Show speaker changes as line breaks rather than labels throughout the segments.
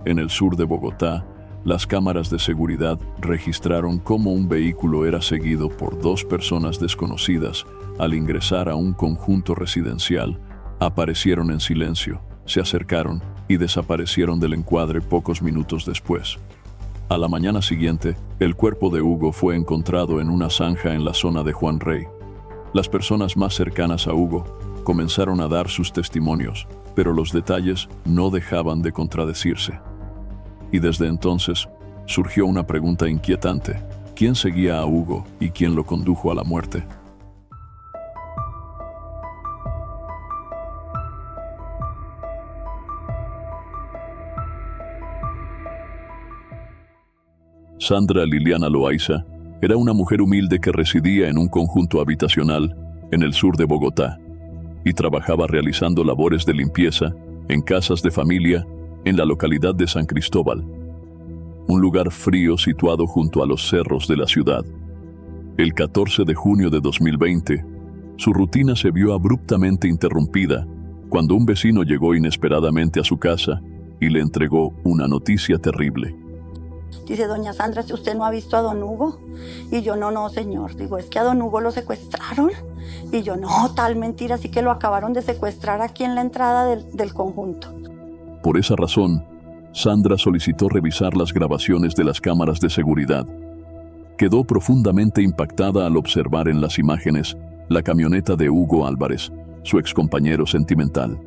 En el sur de Bogotá, las cámaras de seguridad registraron cómo un vehículo era seguido por dos personas desconocidas al ingresar a un conjunto residencial. Aparecieron en silencio, se acercaron y desaparecieron del encuadre pocos minutos después. A la mañana siguiente, el cuerpo de Hugo fue encontrado en una zanja en la zona de Juan Rey. Las personas más cercanas a Hugo comenzaron a dar sus testimonios, pero los detalles no dejaban de contradecirse. Y desde entonces surgió una pregunta inquietante: ¿quién seguía a Hugo y quién lo condujo a la muerte? Sandra Liliana Loaiza era una mujer humilde que residía en un conjunto habitacional en el sur de Bogotá y trabajaba realizando labores de limpieza en casas de familia en la localidad de San Cristóbal, un lugar frío situado junto a los cerros de la ciudad. El 14 de junio de 2020, su rutina se vio abruptamente interrumpida cuando un vecino llegó inesperadamente a su casa y le entregó una noticia terrible.
Dice: doña Sandra, ¿si usted no ha visto a don Hugo? Y yo: no, señor. Digo: es que a don Hugo lo secuestraron. Y yo: no, tal mentira, así que lo acabaron de secuestrar aquí en la entrada del conjunto.
Por esa razón, Sandra solicitó revisar las grabaciones de las cámaras de seguridad. Quedó profundamente impactada al observar en las imágenes la camioneta de Hugo Álvarez, su excompañero sentimental.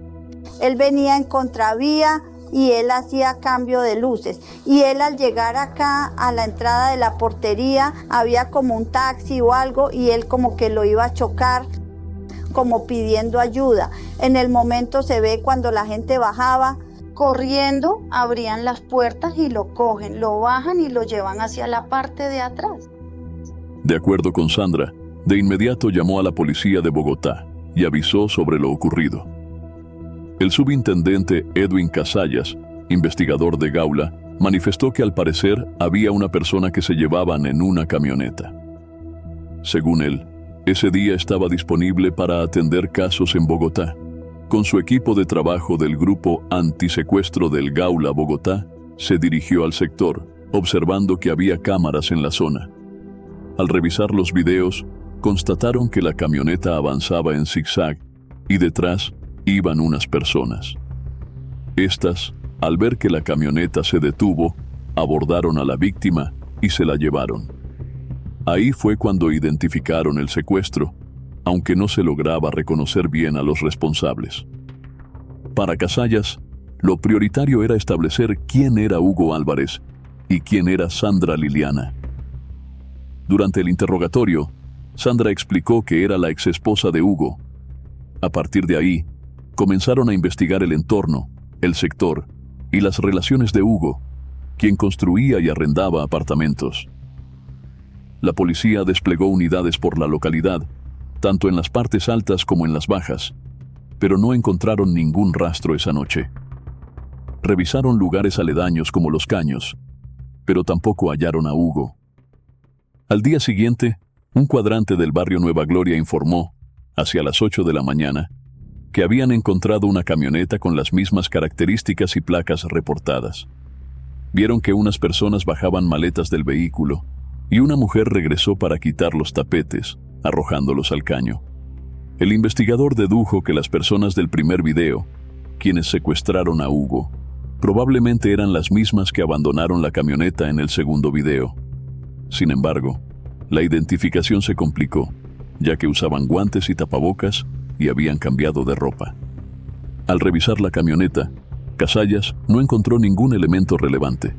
Él venía en contravía y él hacía cambio de luces. Y él, al llegar acá a la entrada de la portería, había como un taxi o algo y él como que lo iba a chocar, como pidiendo ayuda. En el momento se ve cuando la gente bajaba, corriendo, abrían las puertas y lo cogen, lo bajan y lo llevan hacia la parte de atrás.
De acuerdo con Sandra, de inmediato llamó a la policía de Bogotá y avisó sobre lo ocurrido. El subintendente Edwin Casallas, investigador de Gaula, manifestó que al parecer había una persona que se llevaban en una camioneta. Según él, ese día estaba disponible para atender casos en Bogotá. Con su equipo de trabajo del grupo antisecuestro del Gaula Bogotá, se dirigió al sector, observando que había cámaras en la zona. Al revisar los videos, constataron que la camioneta avanzaba en zigzag y detrás iban unas personas. Estas, al ver que la camioneta se detuvo, abordaron a la víctima y se la llevaron. Ahí fue cuando identificaron el secuestro, aunque no se lograba reconocer bien a los responsables. Para Casallas, lo prioritario era establecer quién era Hugo Álvarez y quién era Sandra Liliana. Durante el interrogatorio, Sandra explicó que era la exesposa de Hugo. A partir de ahí, comenzaron a investigar el entorno, el sector y las relaciones de Hugo, quien construía y arrendaba apartamentos. La policía desplegó unidades por la localidad, tanto en las partes altas como en las bajas, pero no encontraron ningún rastro esa noche. Revisaron lugares aledaños como Los Caños, pero tampoco hallaron a Hugo. Al día siguiente, un cuadrante del barrio Nueva Gloria informó, hacia las 8 de la mañana, que habían encontrado una camioneta con las mismas características y placas reportadas. Vieron que unas personas bajaban maletas del vehículo y una mujer regresó para quitar los tapetes, arrojándolos al caño. El investigador dedujo que las personas del primer video, quienes secuestraron a Hugo, probablemente eran las mismas que abandonaron la camioneta en el segundo video. Sin embargo, la identificación se complicó, ya que usaban guantes y tapabocas y habían cambiado de ropa. Al revisar la camioneta, Casallas no encontró ningún elemento relevante.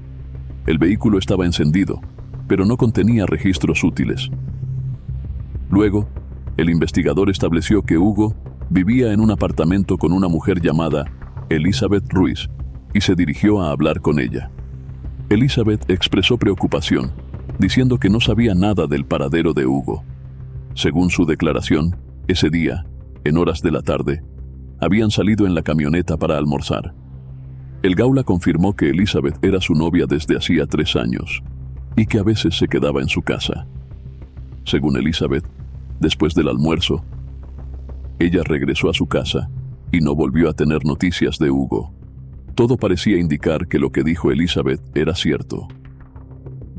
El vehículo estaba encendido, pero no contenía registros útiles. Luego, el investigador estableció que Hugo vivía en un apartamento con una mujer llamada Elizabeth Ruiz y se dirigió a hablar con ella. Elizabeth expresó preocupación, diciendo que no sabía nada del paradero de Hugo. Según su declaración, ese día, en horas de la tarde, habían salido en la camioneta para almorzar. El Gaula confirmó que Elizabeth era su novia desde hacía 3 años y que a veces se quedaba en su casa. Según Elizabeth, después del almuerzo, ella regresó a su casa y no volvió a tener noticias de Hugo. Todo parecía indicar que lo que dijo Elizabeth era cierto.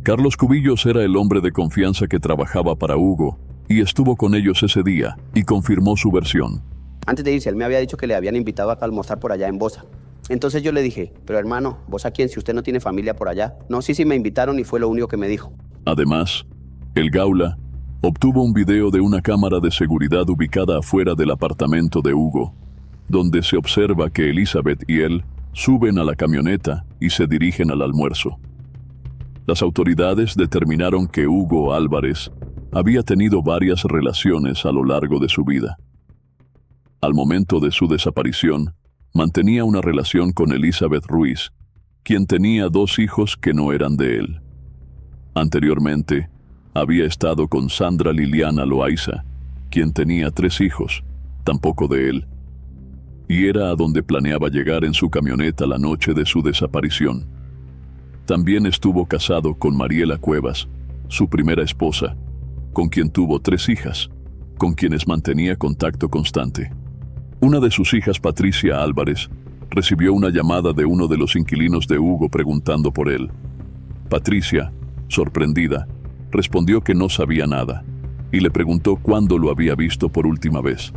Carlos Cubillos era el hombre de confianza que trabajaba para Hugo y estuvo con ellos ese día y confirmó su versión.
Antes de irse, él me había dicho que le habían invitado a almorzar por allá en Bosa. Entonces yo le dije, pero hermano, ¿vos a quién si usted no tiene familia por allá? No, sí, me invitaron y fue lo único que me dijo.
Además, el Gaula obtuvo un video de una cámara de seguridad ubicada afuera del apartamento de Hugo, donde se observa que Elizabeth y él suben a la camioneta y se dirigen al almuerzo. Las autoridades determinaron que Hugo Álvarez había tenido varias relaciones a lo largo de su vida. Al momento de su desaparición, mantenía una relación con Elizabeth Ruiz, quien tenía 2 hijos que no eran de él. Anteriormente, había estado con Sandra Liliana Loaiza, quien tenía 3 hijos, tampoco de él, y era a donde planeaba llegar en su camioneta la noche de su desaparición. También estuvo casado con Mariela Cuevas, su primera esposa, con quien tuvo 3 hijas, con quienes mantenía contacto constante. Una de sus hijas, Patricia Álvarez, recibió una llamada de uno de los inquilinos de Hugo preguntando por él. Patricia, sorprendida, respondió que no sabía nada y le preguntó cuándo lo había visto por última vez.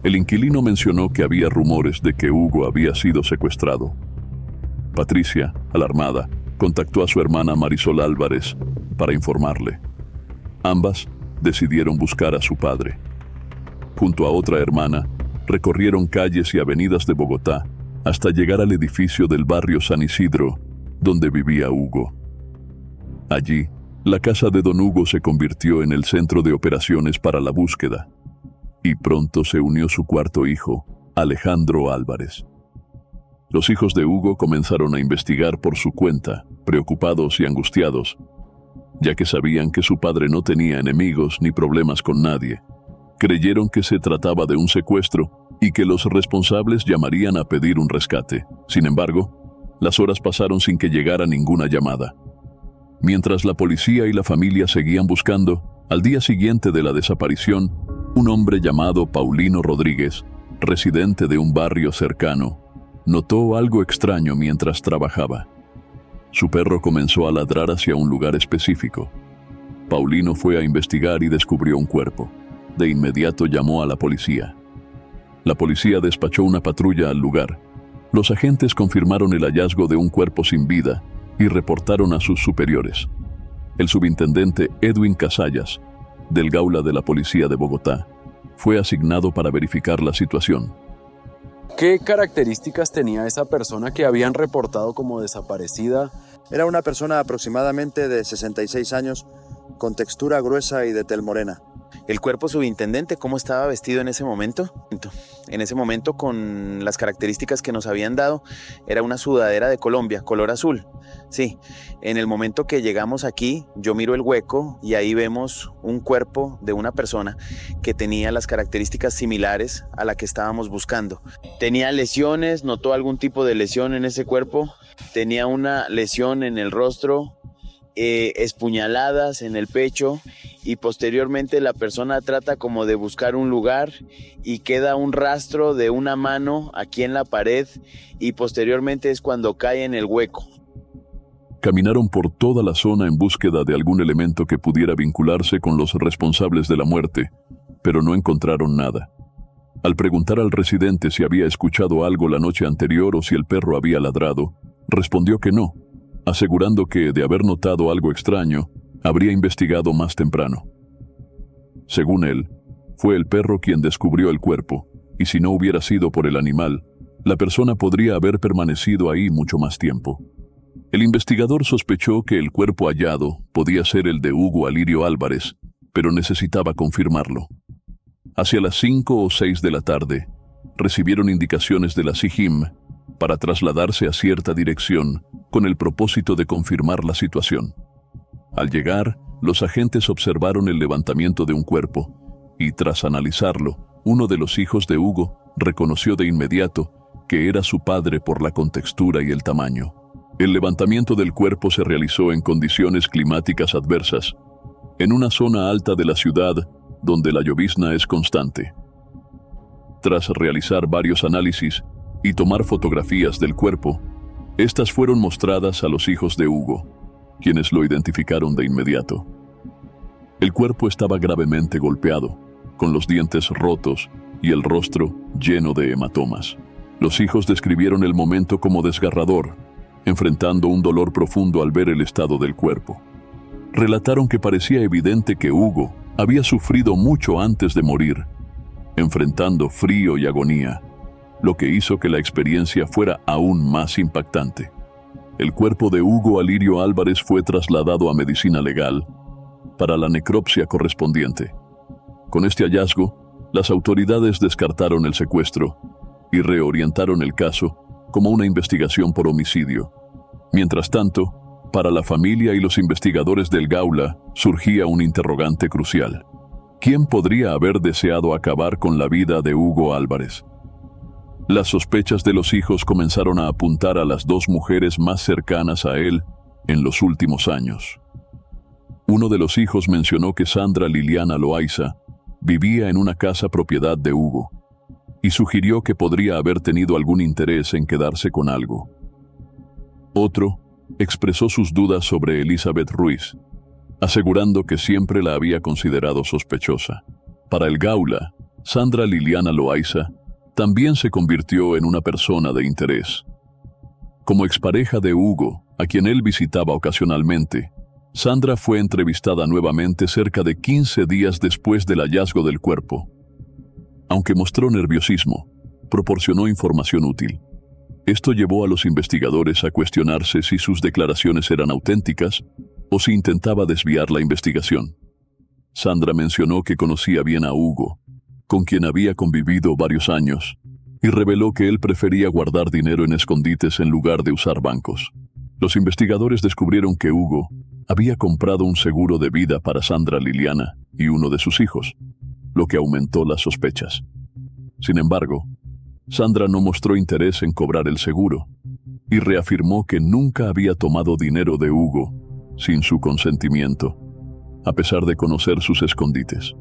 El inquilino mencionó que había rumores de que Hugo había sido secuestrado. Patricia, alarmada, contactó a su hermana Marisol Álvarez para informarle. Ambas decidieron buscar a su padre. Junto a otra hermana, recorrieron calles y avenidas de Bogotá hasta llegar al edificio del barrio San Isidro, donde vivía Hugo. Allí, la casa de don Hugo se convirtió en el centro de operaciones para la búsqueda, y pronto se unió su cuarto hijo, Alejandro Álvarez. Los hijos de Hugo comenzaron a investigar por su cuenta, preocupados y angustiados, ya que sabían que su padre no tenía enemigos ni problemas con nadie. Creyeron que se trataba de un secuestro y que los responsables llamarían a pedir un rescate. Sin embargo, las horas pasaron sin que llegara ninguna llamada. Mientras la policía y la familia seguían buscando, al día siguiente de la desaparición, un hombre llamado Paulino Rodríguez, residente de un barrio cercano, notó algo extraño mientras trabajaba. Su perro comenzó a ladrar hacia un lugar específico. Paulino fue a investigar y descubrió un cuerpo. De inmediato llamó a la policía. La policía despachó una patrulla al lugar. Los agentes confirmaron el hallazgo de un cuerpo sin vida y reportaron a sus superiores. El subintendente Edwin Casallas, del Gaula de la Policía de Bogotá, fue asignado para verificar la situación.
¿Qué características tenía esa persona que habían reportado como desaparecida?
Era una persona aproximadamente de 66 años, con textura gruesa y de tez morena.
El cuerpo subintendente, ¿cómo estaba vestido en ese momento? En ese momento, con las características que nos habían dado, era una sudadera de Colombia, color azul. Sí, en el momento que llegamos aquí, yo miro el hueco y ahí vemos un cuerpo de una persona que tenía las características similares a la que estábamos buscando. Tenía lesiones, notó algún tipo de lesión en ese cuerpo, tenía una lesión en el rostro, espuñaladas en el pecho, y posteriormente la persona trata como de buscar un lugar y queda un rastro de una mano aquí en la pared y posteriormente es cuando cae en el hueco.
Caminaron por toda la zona en búsqueda de algún elemento que pudiera vincularse con los responsables de la muerte, pero no encontraron nada. Al preguntar al residente si había escuchado algo la noche anterior o si el perro había ladrado, respondió que no, asegurando que, de haber notado algo extraño, habría investigado más temprano. Según él, fue el perro quien descubrió el cuerpo, y si no hubiera sido por el animal, la persona podría haber permanecido ahí mucho más tiempo. El investigador sospechó que el cuerpo hallado podía ser el de Hugo Alirio Álvarez, pero necesitaba confirmarlo. Hacia las 5 o 6 de la tarde, recibieron indicaciones de la SIJIM para trasladarse a cierta dirección con el propósito de confirmar la situación. Al llegar, los agentes observaron el levantamiento de un cuerpo y, tras analizarlo, uno de los hijos de Hugo reconoció de inmediato que era su padre por la contextura y el tamaño. El levantamiento del cuerpo se realizó en condiciones climáticas adversas, en una zona alta de la ciudad donde la llovizna es constante. Tras realizar varios análisis, y tomar fotografías del cuerpo. Estas fueron mostradas a los hijos de Hugo, quienes lo identificaron de inmediato. El cuerpo estaba gravemente golpeado, con los dientes rotos y el rostro lleno de hematomas. Los hijos describieron el momento como desgarrador, enfrentando un dolor profundo al ver el estado del cuerpo. Relataron que parecía evidente que Hugo había sufrido mucho antes de morir, enfrentando frío y agonía, lo que hizo que la experiencia fuera aún más impactante. El cuerpo de Hugo Alirio Álvarez fue trasladado a medicina legal para la necropsia correspondiente. Con este hallazgo, las autoridades descartaron el secuestro y reorientaron el caso como una investigación por homicidio. Mientras tanto, para la familia y los investigadores del Gaula surgía un interrogante crucial. ¿Quién podría haber deseado acabar con la vida de Hugo Álvarez? Las sospechas de los hijos comenzaron a apuntar a las dos mujeres más cercanas a él en los últimos años. Uno de los hijos mencionó que Sandra Liliana Loaiza vivía en una casa propiedad de Hugo y sugirió que podría haber tenido algún interés en quedarse con algo. Otro expresó sus dudas sobre Elizabeth Ruiz, asegurando que siempre la había considerado sospechosa. Para el Gaula, Sandra Liliana Loaiza también se convirtió en una persona de interés. Como expareja de Hugo, a quien él visitaba ocasionalmente, Sandra fue entrevistada nuevamente cerca de 15 días después del hallazgo del cuerpo. Aunque mostró nerviosismo, proporcionó información útil. Esto llevó a los investigadores a cuestionarse si sus declaraciones eran auténticas o si intentaba desviar la investigación. Sandra mencionó que conocía bien a Hugo, con quien había convivido varios años, y reveló que él prefería guardar dinero en escondites en lugar de usar bancos. Los investigadores descubrieron que Hugo había comprado un seguro de vida para Sandra Liliana y uno de sus hijos, lo que aumentó las sospechas. Sin embargo, Sandra no mostró interés en cobrar el seguro y reafirmó que nunca había tomado dinero de Hugo sin su consentimiento, a pesar de conocer sus escondites.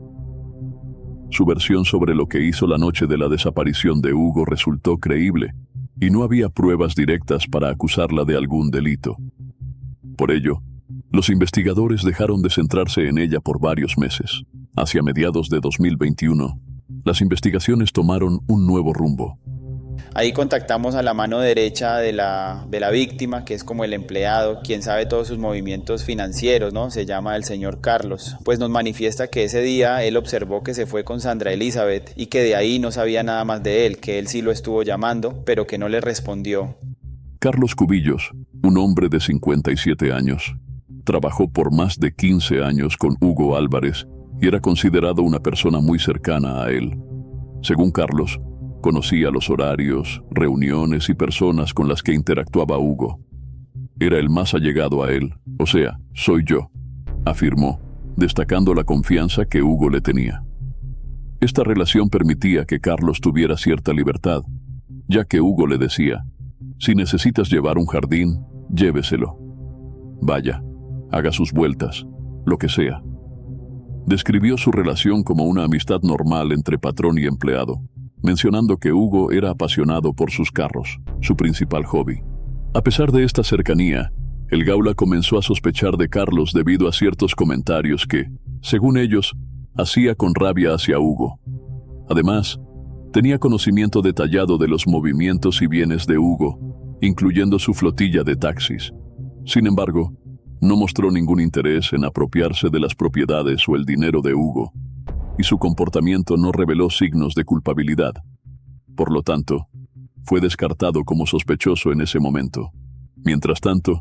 Su versión sobre lo que hizo la noche de la desaparición de Hugo resultó creíble y no había pruebas directas para acusarla de algún delito. Por ello, los investigadores dejaron de centrarse en ella por varios meses. Hacia mediados de 2021, las investigaciones tomaron un nuevo rumbo.
Ahí contactamos a la mano derecha de la víctima, que es como el empleado, quien sabe todos sus movimientos financieros, ¿no? Se llama el señor Carlos. Pues nos manifiesta que ese día él observó que se fue con Sandra Elizabeth y que de ahí no sabía nada más de él, que él sí lo estuvo llamando, pero que no le respondió.
Carlos Cubillos, un hombre de 57 años, trabajó por más de 15 años con Hugo Álvarez y era considerado una persona muy cercana a él. Según Carlos, conocía los horarios, reuniones y personas con las que interactuaba Hugo. Era el más allegado a él, o sea, soy yo, afirmó, destacando la confianza que Hugo le tenía. Esta relación permitía que Carlos tuviera cierta libertad, ya que Hugo le decía, si necesitas llevar un jardín, lléveselo. Vaya, haga sus vueltas, lo que sea. Describió su relación como una amistad normal entre patrón y empleado, mencionando que Hugo era apasionado por sus carros, su principal hobby. A pesar de esta cercanía, el Gaula comenzó a sospechar de Carlos debido a ciertos comentarios que, según ellos, hacía con rabia hacia Hugo. Además, tenía conocimiento detallado de los movimientos y bienes de Hugo, incluyendo su flotilla de taxis. Sin embargo, no mostró ningún interés en apropiarse de las propiedades o el dinero de Hugo, y su comportamiento no reveló signos de culpabilidad. Por lo tanto, fue descartado como sospechoso en ese momento. Mientras tanto,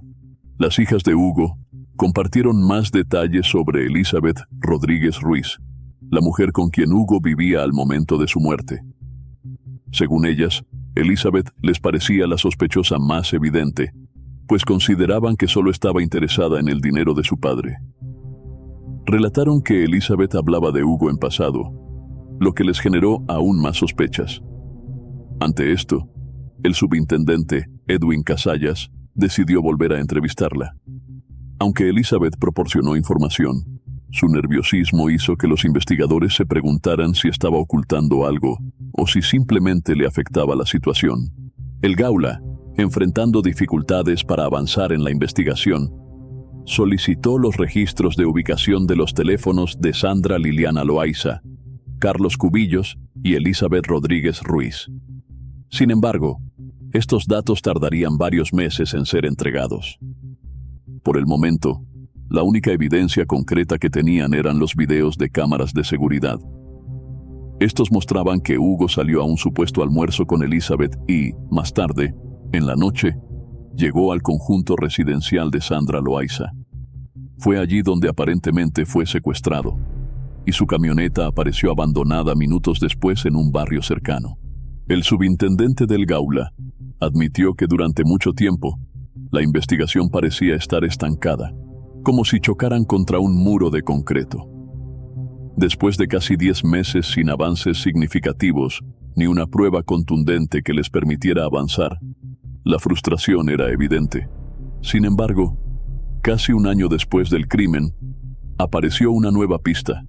las hijas de Hugo compartieron más detalles sobre Elizabeth Rodríguez Ruiz, la mujer con quien Hugo vivía al momento de su muerte. Según ellas, Elizabeth les parecía la sospechosa más evidente, pues consideraban que solo estaba interesada en el dinero de su padre. Relataron que Elizabeth hablaba de Hugo en pasado, lo que les generó aún más sospechas. Ante esto, el subintendente Edwin Casallas decidió volver a entrevistarla. Aunque Elizabeth proporcionó información, su nerviosismo hizo que los investigadores se preguntaran si estaba ocultando algo o si simplemente le afectaba la situación. El Gaula, enfrentando dificultades para avanzar en la investigación, solicitó los registros de ubicación de los teléfonos de Sandra Liliana Loaiza, Carlos Cubillos y Elizabeth Rodríguez Ruiz. Sin embargo, estos datos tardarían varios meses en ser entregados. Por el momento, la única evidencia concreta que tenían eran los videos de cámaras de seguridad. Estos mostraban que Hugo salió a un supuesto almuerzo con Elizabeth y, más tarde, en la noche, llegó al conjunto residencial de Sandra Loaiza. Fue allí donde aparentemente fue secuestrado, y su camioneta apareció abandonada minutos después en un barrio cercano. El subintendente del Gaula admitió que durante mucho tiempo la investigación parecía estar estancada, como si chocaran contra un muro de concreto. Después de casi 10 meses sin avances significativos ni una prueba contundente que les permitiera avanzar, la frustración era evidente. Sin embargo, casi un año después del crimen, apareció una nueva pista.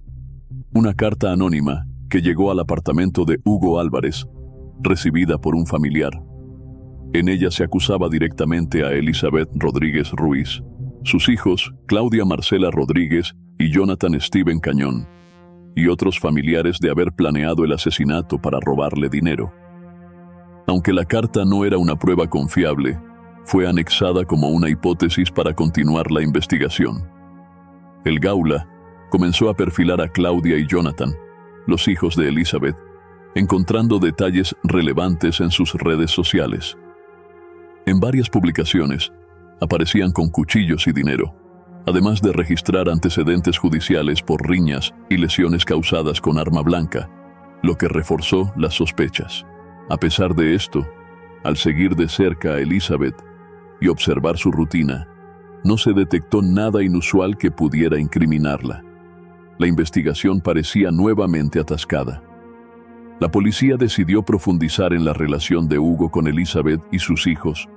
Una carta anónima que llegó al apartamento de Hugo Álvarez, recibida por un familiar. En ella se acusaba directamente a Elizabeth Rodríguez Ruiz, sus hijos Claudia Marcela Rodríguez y Jonathan Steven Cañón, y otros familiares de haber planeado el asesinato para robarle dinero. Aunque la carta no era una prueba confiable, fue anexada como una hipótesis para continuar la investigación. El Gaula comenzó a perfilar a Claudia y Jonathan, los hijos de Elizabeth, encontrando detalles relevantes en sus redes sociales. En varias publicaciones, aparecían con cuchillos y dinero, además de registrar antecedentes judiciales por riñas y lesiones causadas con arma blanca, lo que reforzó las sospechas. A pesar de esto, al seguir de cerca a Elizabeth y observar su rutina, no se detectó nada inusual que pudiera incriminarla. La investigación parecía nuevamente atascada. La policía decidió profundizar en la relación de Hugo con Elizabeth y sus hijos,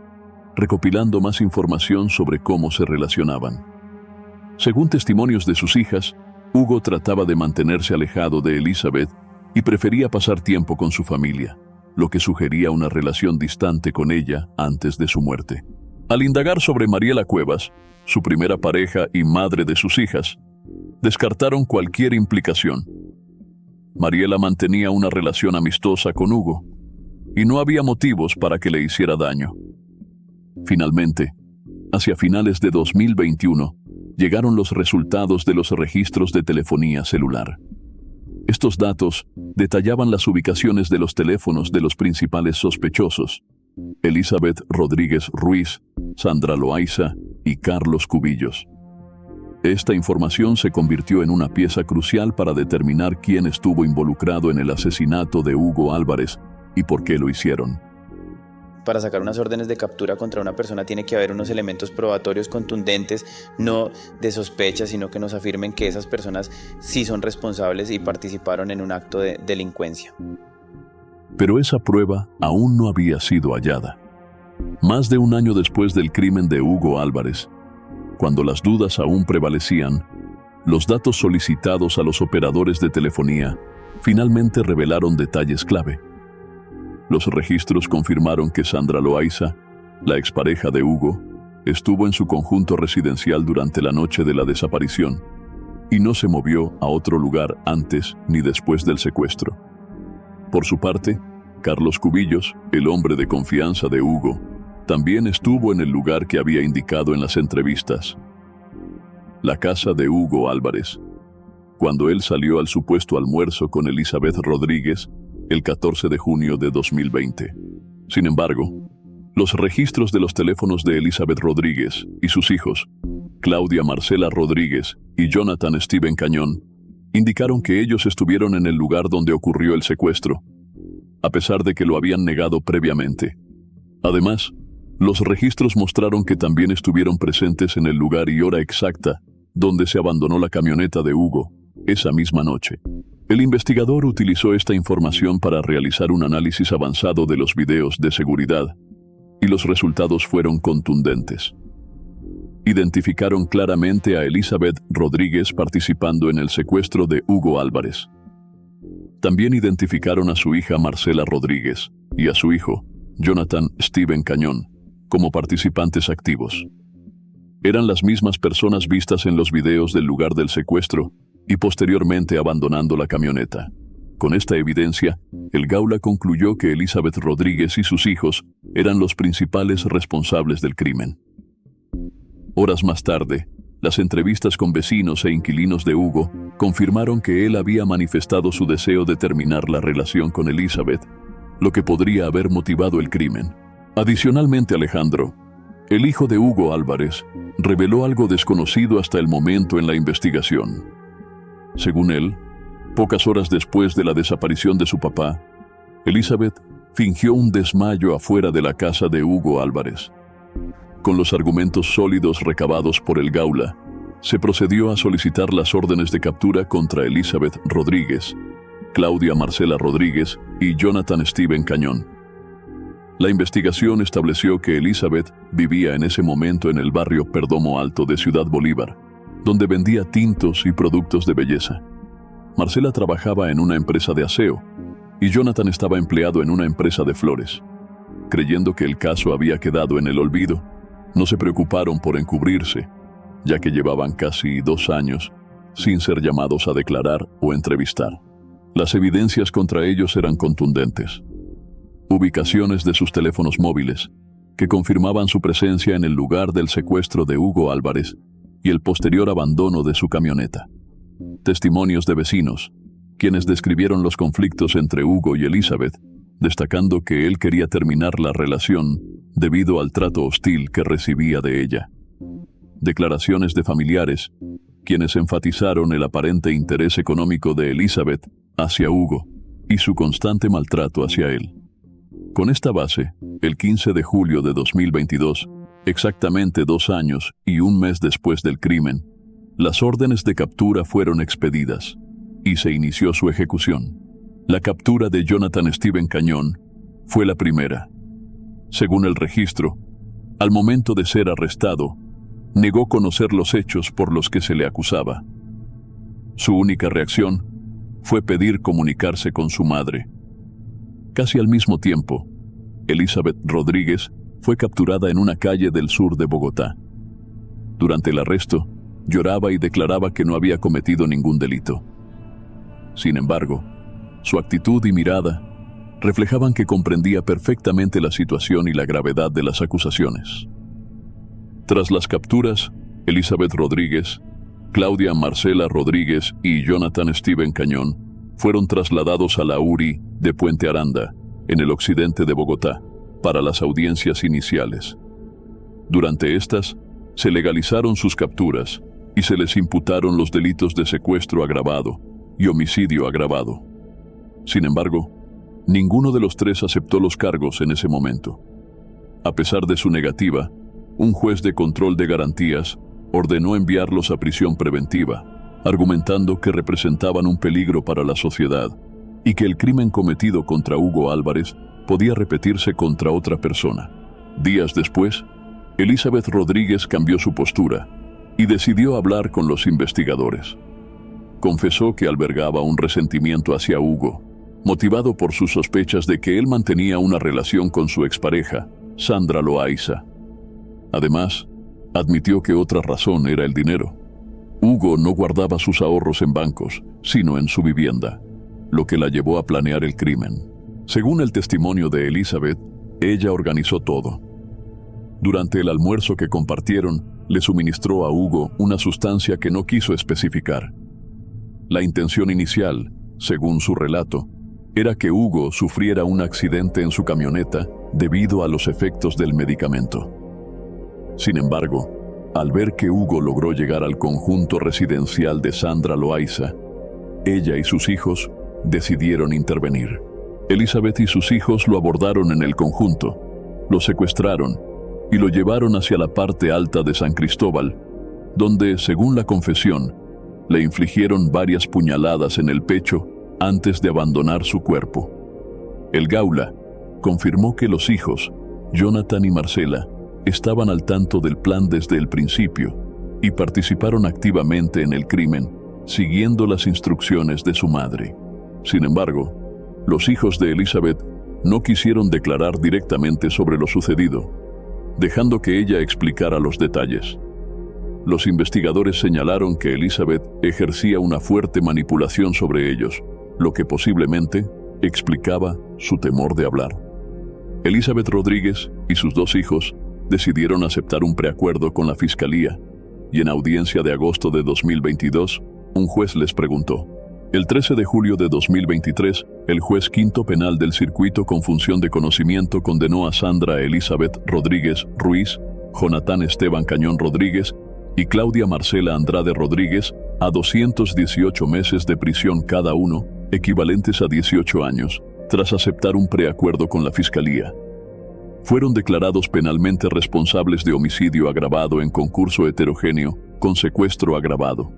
recopilando más información sobre cómo se relacionaban. Según testimonios de sus hijas, Hugo trataba de mantenerse alejado de Elizabeth y prefería pasar tiempo con su familia, lo que sugería una relación distante con ella antes de su muerte. Al indagar sobre Mariela Cuevas, su primera pareja y madre de sus hijas, descartaron cualquier implicación. Mariela mantenía una relación amistosa con Hugo, y no había motivos para que le hiciera daño. Finalmente, hacia finales de 2021, llegaron los resultados de los registros de telefonía celular. Estos datos detallaban las ubicaciones de los teléfonos de los principales sospechosos: Elizabeth Rodríguez Ruiz, Sandra Loaiza y Carlos Cubillos. Esta información se convirtió en una pieza crucial para determinar quién estuvo involucrado en el asesinato de Hugo Álvarez y por qué lo hicieron.
Para sacar unas órdenes de captura contra una persona tiene que haber unos elementos probatorios contundentes, no de sospecha, sino que nos afirmen que esas personas sí son responsables y participaron en un acto de delincuencia.
Pero esa prueba aún no había sido hallada. Más de un año después del crimen de Hugo Álvarez, cuando las dudas aún prevalecían, los datos solicitados a los operadores de telefonía finalmente revelaron detalles clave. Los registros confirmaron que Sandra Loaiza, la expareja de Hugo, estuvo en su conjunto residencial durante la noche de la desaparición y no se movió a otro lugar antes ni después del secuestro. Por su parte, Carlos Cubillos, el hombre de confianza de Hugo, también estuvo en el lugar que había indicado en las entrevistas: la casa de Hugo Álvarez, cuando él salió al supuesto almuerzo con Elizabeth Rodríguez el 14 de junio de 2020. Sin embargo, los registros de los teléfonos de Elizabeth Rodríguez y sus hijos, Claudia Marcela Rodríguez y Jonathan Steven Cañón, indicaron que ellos estuvieron en el lugar donde ocurrió el secuestro, a pesar de que lo habían negado previamente. Además, los registros mostraron que también estuvieron presentes en el lugar y hora exacta donde se abandonó la camioneta de Hugo esa misma noche. El investigador utilizó esta información para realizar un análisis avanzado de los videos de seguridad, y los resultados fueron contundentes. Identificaron claramente a Elizabeth Rodríguez participando en el secuestro de Hugo Álvarez. También identificaron a su hija Marcela Rodríguez y a su hijo, Jonathan Steven Cañón, como participantes activos. Eran las mismas personas vistas en los videos del lugar del secuestro y posteriormente abandonando la camioneta. Con esta evidencia, el Gaula concluyó que Elizabeth Rodríguez y sus hijos eran los principales responsables del crimen. Horas más tarde, las entrevistas con vecinos e inquilinos de Hugo confirmaron que él había manifestado su deseo de terminar la relación con Elizabeth, lo que podría haber motivado el crimen. Adicionalmente, Alejandro, el hijo de Hugo Álvarez, reveló algo desconocido hasta el momento en la investigación. Según él, pocas horas después de la desaparición de su papá, Elizabeth fingió un desmayo afuera de la casa de Hugo Álvarez. Con los argumentos sólidos recabados por el Gaula, se procedió a solicitar las órdenes de captura contra Elizabeth Rodríguez, Claudia Marcela Rodríguez y Jonathan Steven Cañón. La investigación estableció que Elizabeth vivía en ese momento en el barrio Perdomo Alto de Ciudad Bolívar, donde vendía tintos y productos de belleza. Marcela trabajaba en una empresa de aseo y Jonathan estaba empleado en una empresa de flores. Creyendo que el caso había quedado en el olvido, no se preocuparon por encubrirse, ya que llevaban casi 2 años sin ser llamados a declarar o entrevistar. Las evidencias contra ellos eran contundentes. Ubicaciones de sus teléfonos móviles, que confirmaban su presencia en el lugar del secuestro de Hugo Álvarez y el posterior abandono de su camioneta. Testimonios de vecinos, quienes describieron los conflictos entre Hugo y Elizabeth, destacando que él quería terminar la relación debido al trato hostil que recibía de ella. Declaraciones de familiares, quienes enfatizaron el aparente interés económico de Elizabeth hacia Hugo y su constante maltrato hacia él. Con esta base, el 15 de julio de 2022, exactamente 2 años y 1 mes después del crimen, las órdenes de captura fueron expedidas y se inició su ejecución. La captura de Jonathan Steven Cañón fue la primera. Según el registro, al momento de ser arrestado, negó conocer los hechos por los que se le acusaba. Su única reacción fue pedir comunicarse con su madre. Casi al mismo tiempo, Elizabeth Rodríguez fue capturada en una calle del sur de Bogotá. Durante el arresto, lloraba y declaraba que no había cometido ningún delito. Sin embargo, su actitud y mirada reflejaban que comprendía perfectamente la situación y la gravedad de las acusaciones. Tras las capturas, Elizabeth Rodríguez, Claudia Marcela Rodríguez y Jonathan Steven Cañón fueron trasladados a la URI de Puente Aranda, en el occidente de Bogotá, para las audiencias iniciales. Durante estas, se legalizaron sus capturas y se les imputaron los delitos de secuestro agravado y homicidio agravado. Sin embargo, ninguno de los 3 aceptó los cargos en ese momento. A pesar de su negativa, un juez de control de garantías ordenó enviarlos a prisión preventiva, argumentando que representaban un peligro para la sociedad y que el crimen cometido contra Hugo Álvarez podía repetirse contra otra persona. Días después, Elizabeth Rodríguez cambió su postura y decidió hablar con los investigadores. Confesó que albergaba un resentimiento hacia Hugo, motivado por sus sospechas de que él mantenía una relación con su expareja, Sandra Loaiza. Además, admitió que otra razón era el dinero. Hugo no guardaba sus ahorros en bancos, sino en su vivienda, lo que la llevó a planear el crimen. Según el testimonio de Elizabeth, ella organizó todo. Durante el almuerzo que compartieron, le suministró a Hugo una sustancia que no quiso especificar. La intención inicial, según su relato, era que Hugo sufriera un accidente en su camioneta debido a los efectos del medicamento. Sin embargo, al ver que Hugo logró llegar al conjunto residencial de Sandra Loaiza, ella y sus hijos decidieron intervenir. Elizabeth y sus hijos lo abordaron en el conjunto, lo secuestraron y lo llevaron hacia la parte alta de San Cristóbal, donde, según la confesión, le infligieron varias puñaladas en el pecho antes de abandonar su cuerpo. El Gaula confirmó que los hijos, Jonathan y Marcela, estaban al tanto del plan desde el principio y participaron activamente en el crimen, siguiendo las instrucciones de su madre. Sin embargo, los hijos de Elizabeth no quisieron declarar directamente sobre lo sucedido, dejando que ella explicara los detalles. Los investigadores señalaron que Elizabeth ejercía una fuerte manipulación sobre ellos, lo que posiblemente explicaba su temor de hablar. Elizabeth Rodríguez y sus 2 hijos decidieron aceptar un preacuerdo con la Fiscalía, y en audiencia de agosto de 2022, un juez les preguntó. El 13 de julio de 2023, el juez quinto penal del circuito con función de conocimiento condenó a Sandra Elizabeth Rodríguez Ruiz, Jonathan Esteban Cañón Rodríguez y Claudia Marcela Andrade Rodríguez a 218 meses de prisión cada uno, equivalentes a 18 años, tras aceptar un preacuerdo con la Fiscalía. Fueron declarados penalmente responsables de homicidio agravado en concurso heterogéneo con secuestro agravado.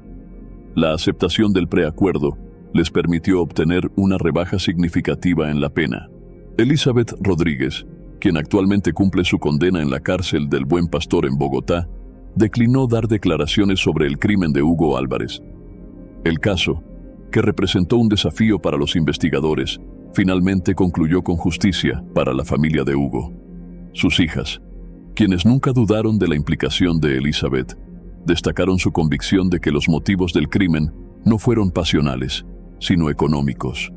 La aceptación del preacuerdo les permitió obtener una rebaja significativa en la pena. Elizabeth Rodríguez, quien actualmente cumple su condena en la cárcel del Buen Pastor en Bogotá, declinó dar declaraciones sobre el crimen de Hugo Álvarez. El caso, que representó un desafío para los investigadores, finalmente concluyó con justicia para la familia de Hugo. Sus hijas, quienes nunca dudaron de la implicación de Elizabeth, destacaron su convicción de que los motivos del crimen no fueron pasionales, sino económicos.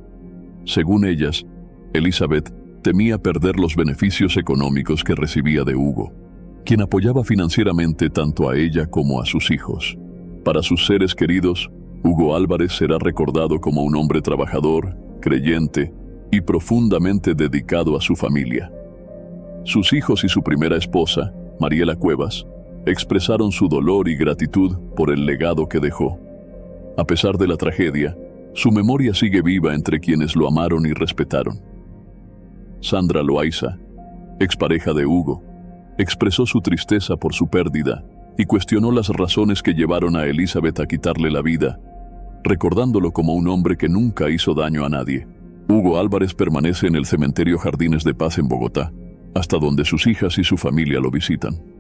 Según ellas, Elizabeth temía perder los beneficios económicos que recibía de Hugo, quien apoyaba financieramente tanto a ella como a sus hijos. Para sus seres queridos, Hugo Álvarez será recordado como un hombre trabajador, creyente y profundamente dedicado a su familia. Sus hijos y su primera esposa, Mariela Cuevas, expresaron su dolor y gratitud por el legado que dejó. A pesar de la tragedia, su memoria sigue viva entre quienes lo amaron y respetaron. Sandra Loaiza, expareja de Hugo, expresó su tristeza por su pérdida y cuestionó las razones que llevaron a Elizabeth a quitarle la vida, recordándolo como un hombre que nunca hizo daño a nadie. Hugo Álvarez permanece en el cementerio Jardines de Paz en Bogotá, hasta donde sus hijas y su familia lo visitan.